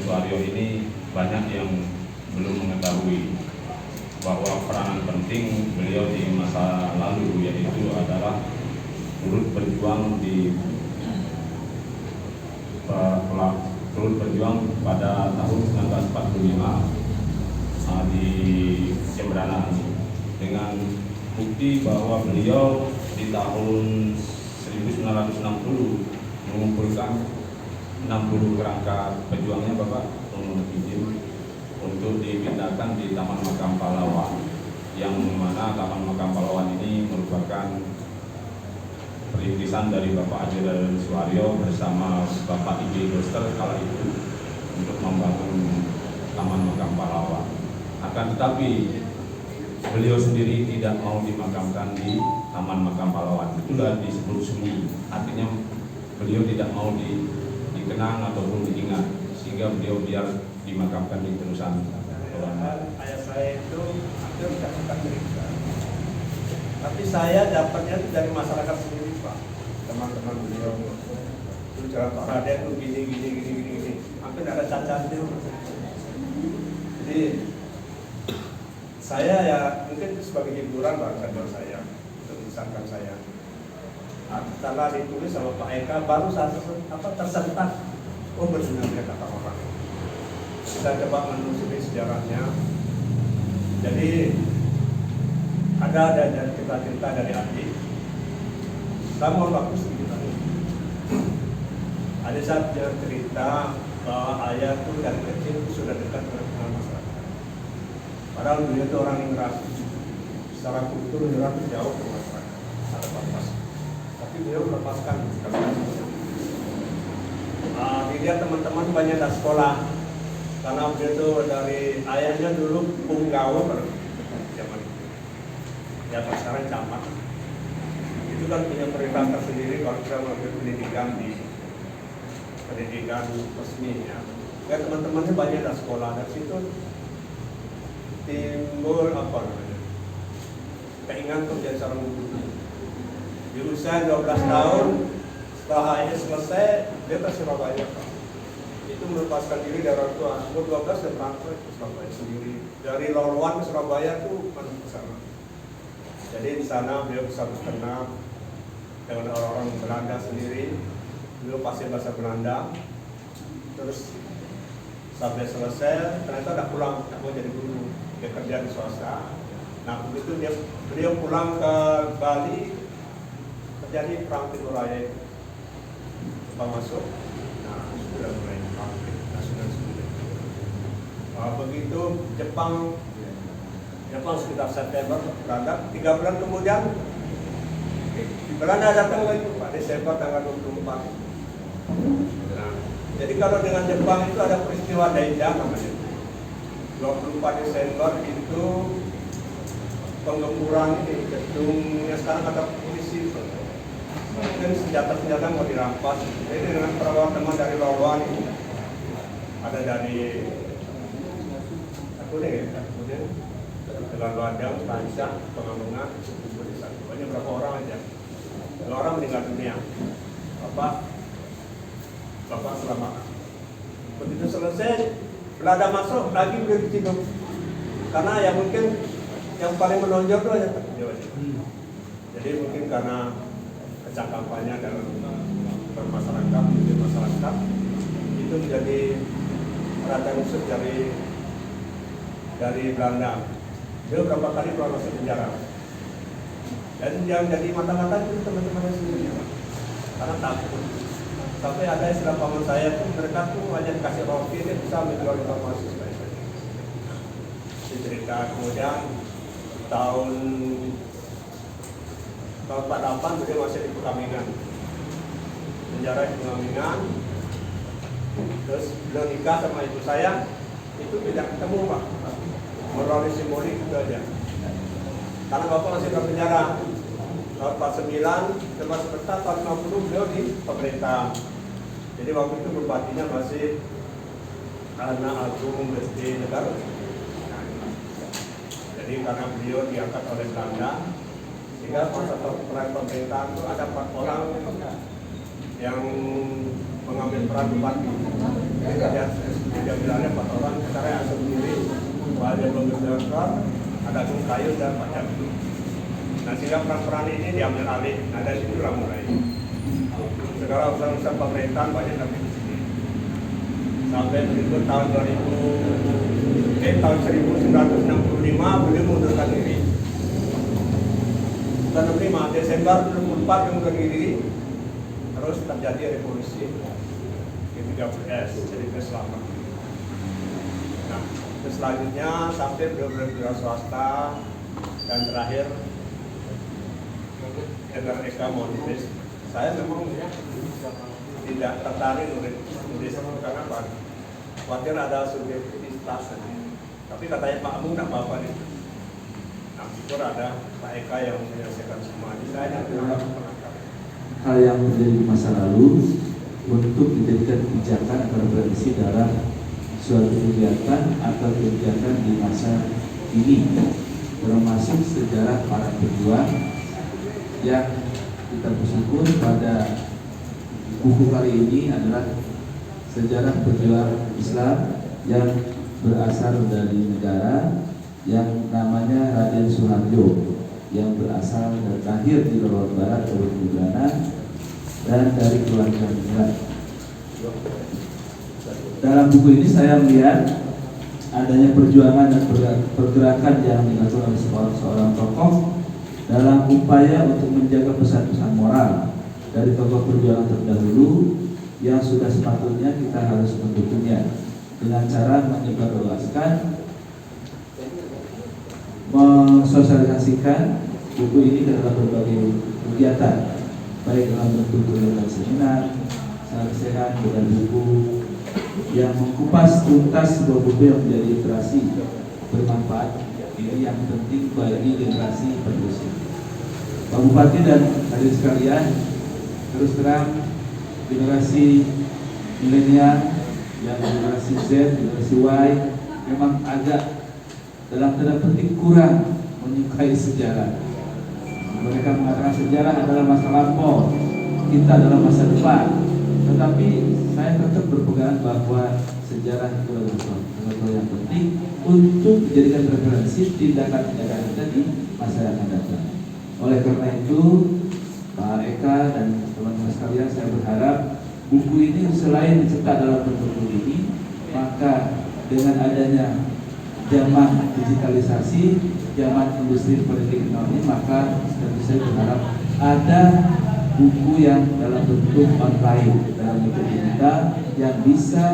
Suaryo ini banyak yang belum mengetahui bahwa peranan penting beliau di masa lalu yaitu adalah turut berjuang pada tahun 1945 di Jemberana, dengan bukti bahwa beliau di tahun 1960 mengumpulkan 60 kerangka pejuangnya Bapak izin untuk dipindahkan di Taman Makam Pahlawan, yang mana Taman Makam Pahlawan ini merupakan perintisan dari Bapak Ajudan Suaryo bersama Bapak I.B. Doster kala itu untuk membangun Taman Makam Pahlawan. Akan tetapi beliau sendiri tidak mau dimakamkan di Taman Makam Pahlawan. Itulah disebut sembunyi. Artinya beliau tidak mau dikenang ataupun diingat, sehingga beliau biar dimakamkan di terusan. Ayah saya itu hampir tidak cerita, tapi saya dapatnya itu dari masyarakat sendiri Pak. Teman-teman beliau itu jalan Pak Raden itu gini, hampir ada cacatnya. Jadi saya ya mungkin sebagai hiburan buat saya, untuk misalkan saya. Setelah ditulis sama Pak Eka baru tersentak, oh benar kata orang. Kita coba menelusuri sejarahnya. Jadi ada cerita dari adik. Sama bagus gitu. Ada saat dia cerita bahwa ayah itu dari kecil sudah dekat dengan masyarakat. Padahal beliau itu orang yang keras, secara kultur jelas jauh ke masyarakat, ada batas. Tapi beliau melepaskan dilihat teman-teman banyak dari sekolah, karena beliau itu dari ayahnya dulu punggawa pada zaman itu. Ya sekarang camat. Itu kan punya perintah tersendiri kalau kita mengambil pendidikan resmi ya. Ya teman-temannya banyak dari sekolah, dari situ timbul keinginan untuk jadi seorang guru. Di usia 12 tahun setelah ini selesai dia ke Surabaya Pak. Itu melepaskan diri dari orang tua. Umur 12 dan berangkat ke Surabaya sendiri. Dari Lorwan ke Surabaya itu ke sana. Jadi di sana beliau bisa berkenal dengan orang-orang Belanda sendiri. Beliau pasti bahasa Belanda. Terus sampai selesai ternyata udah pulang, tak mau jadi guru. Dia kerja di swasta. Nah begitu beliau pulang ke Bali, terjadi perang Timur Raya. Masuk, nah sudah mulai konflik nasional sendiri. Begitu Jepang sekitar September Belanda, 3 bulan kemudian Belanda datang lagi Pak, Desember tanggal 24. Nah, jadi kalau dengan Jepang itu ada peristiwa Daida namanya. 24 Desember itu penggemburan ini gedungnya sekarang ada polisi. Mungkin senjata-senjata mau dirampas. Jadi dengan perwakilan teman dari Lawan ini, ada dari dengan Ladang, Tansah, Pengamungan, banyak berapa orang aja. 2 orang meninggal dunia. Bapak selamat. Begitu selesai, Belanda masuk lagi beliau diciduk. Karena ya mungkin yang paling menonjol itu aja. Jadi mungkin karena kecakapannya dalam bermasyarakat, itu menjadi perhatian khusus dari Belanda. Dia berapa kali keluar masuk penjara. Dan yang jadi mata-mata itu teman-teman sendiri, karena takut. Sampai ada istilah paman saya tuh, mereka tuh hanya dikasih roti, dia bisa menjual informasi sebaik-baiknya. Dicerita kemudian tahun 48 beliau masih di Pengamingan, penjara di Pengamingan. Terus beliau nikah sama ibu saya, itu tidak ketemu Pak, melalui simbolik itu aja. Karena bapak masih di penjara. Tahun 49, lepas sebentar tahun 50 beliau di pemerintah. Jadi waktu itu bupatinya masih anak agung Besti Negara. Jadi karena beliau diangkat oleh Belanda, sehingga masa peran pemerintahan itu ada 4 orang yang mengambil peran bupati. Kemudian SD, diambil alih 4 orang, sekarang yang sendiri dia belum bergerak, ada kayu dan macam itu. Nah sehingga peran-peran ini diambil alih, nah dari situ mulai. Sekarang usaha-usaha pemerintahan banyak tapi di sini. Sampai berikut tahun 1965 beliau mengundurkan diri. Bukan 65, Desember 2004 dia mengundurkan diri. Terus terjadi revolusi G13S, jadi keselamatan. Nah, selanjutnya sampai beliau berwira swasta dan terakhir Edgar Eka mau nulis. Saya memang tidak tertarik nulis karena apa? Khawatir ada subjektivitas. Tapi katanya Pak Amu tidak apa-apa nih. Nah, syukur ada Pak Eka yang menyelesaikan semua ini. Saya tidak pernah. Hal yang terjadi di masa lalu untuk dijadikan kebijakan atau referensi dalam suatu kegiatan atau kegiatan di masa ini, termasuk sejarah para pejuang yang kita bersyukur pada buku kali ini adalah sejarah perjuangan Islam yang berasal dari negara yang namanya Raden Suharjo, yang berasal dan lahir di Lombok Barat, Kabupaten dan dari keluarga migran. Dalam buku ini saya melihat adanya perjuangan dan pergerakan yang dilakukan oleh seorang tokoh dalam upaya untuk menjaga pesan-pesan moral dari tokoh perjuangan terdahulu yang sudah sepatutnya kita harus mendukungnya dengan cara menyebarluaskan, mensosialisasikan buku ini ke dalam berbagai kegiatan, baik dalam bentuk kegiatan seminar, sehat dan buku yang mengupas tuntas sebuah buku yang menjadi literasi bermanfaat ini yang penting bagi generasi penerusnya. Pak Bupati dan hadirin sekalian, terus terang generasi milenial yang generasi Z, generasi Y memang agak dalam tanda petik kurang menyukai sejarah. Mereka mengatakan sejarah adalah masa lampau, kita adalah masa depan. Tetapi saya tetap berpegang bahwa sejarah itu adalah sesuatu yang penting untuk dijadikan referensi tindakan-tindakan kita di masa yang akan datang. Oleh karena itu, Pak Eka dan teman-teman sekalian, saya berharap buku ini selain dicetak dalam bentuk ini, maka dengan adanya zaman digitalisasi, zaman industri 4.0 ini, maka tentu saya berharap ada buku yang dalam bentuk online, dalam bentuk digital yang bisa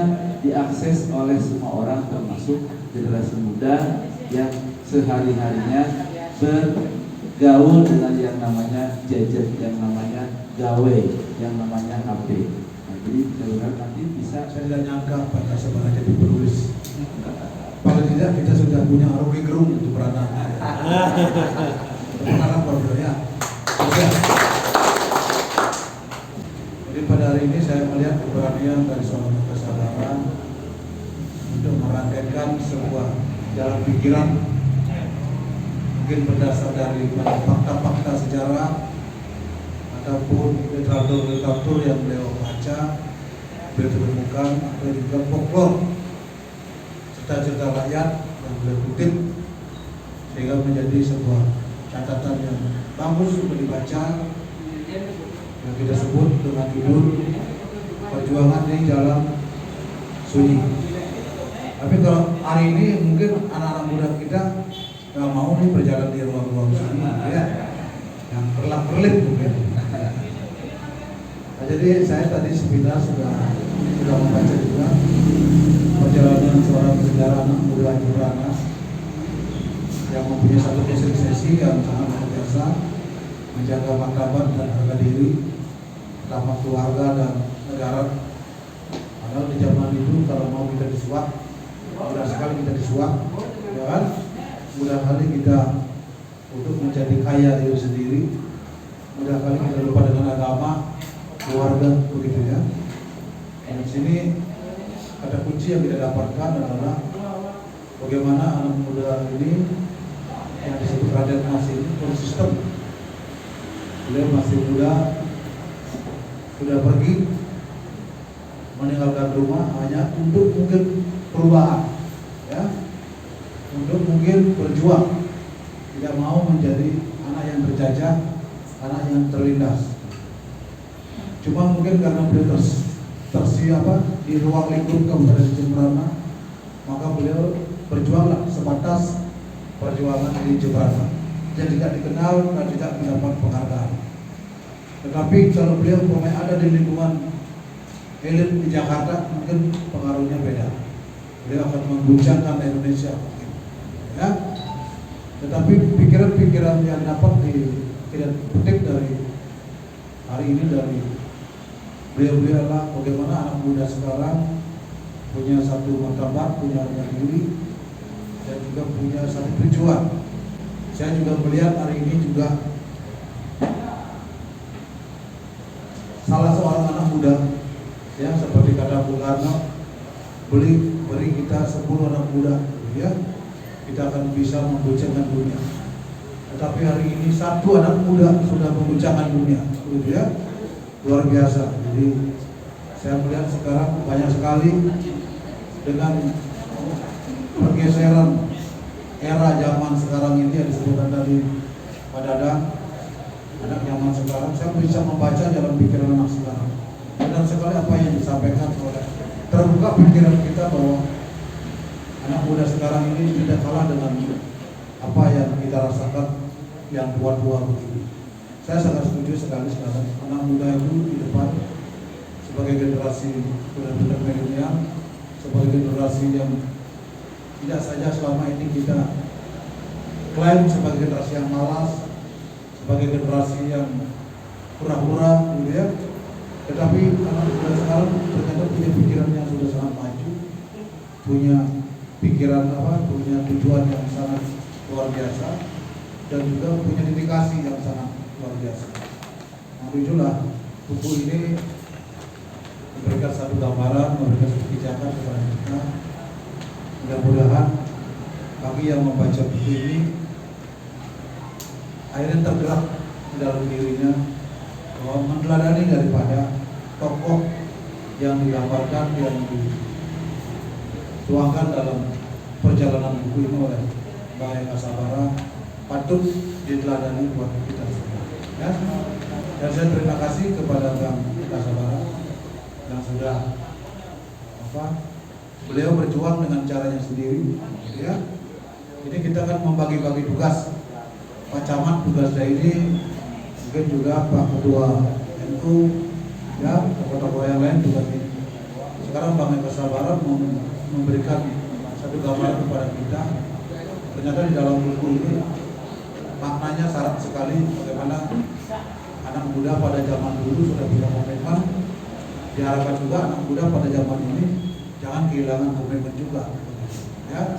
diakses oleh semua orang, termasuk generasi muda yang sehari-harinya bergaul dengan yang namanya gadget, yang namanya gawe, yang namanya HP. Nah, jadi saya berharap nanti bisa. Saya tidak nyangka Pak Kasabana jadi penulis. Paling tidak kita sudah punya Rocky Gerung untuk beranak. Berharap Bapak ya. Jadi pada hari ini saya melihat keberanian dari seorang kesadaran untuk merangkaikan sebuah jalan pikiran, mungkin berdasar dari fakta-fakta sejarah ataupun literatur yang beliau baca, beliau temukan, atau juga folklor cerita-cerita rakyat yang beliau kutip, sehingga menjadi sebuah catatan yang bagus untuk dibaca, yang kita sebut dengan judul Perjuangan di Jalan Sunyi. Tapi kalau hari ini mungkin anak-anak muda kita nggak mau nih berjalan di ruang-ruang sunyi, ya, yang perlap-perlip mungkin. Nah, jadi saya tadi sebentar sudah membaca juga perjalanan seorang sejarah anak muda Jembrana yang mempunyai satu sesi yang sangat luar biasa, menjaga martabat dan harga diri, utama keluarga dan negara. Padahal di zaman itu kalau mau kita disuap, mudah sekali kita disuap, ya kan? Mudah kali kita untuk menjadi kaya diri sendiri, mudah kali kita lupa dengan agama, keluarga, begitu ya. Dan di sini kata kunci yang kita dapatkan adalah bagaimana anak muda ini yang disebut Raden Mas ini konsisten. Beliau masih muda, sudah pergi meninggalkan rumah hanya untuk mungkin perubahan, ya, untuk mungkin berjuang, tidak mau menjadi anak yang terjajah, anak yang terlindas. Cuma mungkin karena beliau di ruang lingkup Kabupaten Jemberana, maka beliau berjuanglah sebatas perjuangan di Jemberana. Dia tidak dikenal dan tidak mendapat penghargaan. Tetapi kalau beliau ada di lingkungan elit di Jakarta, mungkin pengaruhnya beda. Beliau akan mengguncangkan Indonesia, mungkin. Ya. Tetapi pikiran-pikiran yang dapat dipetik dari hari ini dari beliau adalah bagaimana anak muda sekarang punya satu martabat, punya harga diri, dan juga punya satu tujuan. Saya juga melihat hari ini juga salah seorang anak muda, ya, seperti kata Bung Karno, beri kita 10 anak muda, ya, kita akan bisa mengguncangkan dunia. Tetapi hari ini 1 anak muda sudah mengguncangkan dunia, gitu ya, luar biasa. Jadi saya melihat sekarang banyak sekali dengan pergeseran era zaman sekarang ini yang disebutkan tadi Pak Dadang, anak zaman sekarang, saya bisa membaca dalam pikiran anak sekarang. Benar sekali apa yang disampaikan oleh terbuka pikiran kita bahwa anak muda sekarang ini tidak kalah dengan apa yang kita rasakan yang tua-tua begini. Saya sangat setuju sekali sekarang anak muda itu di depan sebagai generasi benar-benar milenial, sebagai generasi yang tidak saja selama ini kita klaim sebagai generasi yang malas, sebagai generasi yang pura-pura, gitu ya. Tetapi anak muda sekarang ternyata punya pikiran yang sudah sangat maju, punya pikiran punya tujuan yang sangat luar biasa, dan juga punya dedikasi yang sangat luar biasa. Maka itulah buku ini memberikan satu gambaran, memberikan satu kebijakan kepada kita. Mudah-mudahan bagi yang membaca buku ini akhirnya tergerak di dalam dirinya bahwa meneladani daripada tokoh yang digambarkan, yang dituangkan dalam perjalanan buku ini oleh Mbak Eka Sabara patut diteladani buat kita semua. Ya. Dan saya terima kasih kepada Bang Eka Sabara yang sudah beliau berjuang dengan caranya sendiri, ya. Ini kita akan membagi-bagi tugas. Pak Camat tugasnya ini, mungkin juga Pak Ketua NU, ya, tokoh-tokoh yang lain tugas ini. Sekarang Bang Eka Sabara memberikan satu gambaran kepada kita. Ternyata di dalam buku ini maknanya syarat sekali bagaimana anak muda pada zaman dulu sudah punya komitmen. Diharapkan juga anak muda pada zaman ini jangan kehilangan komitmen juga, ya.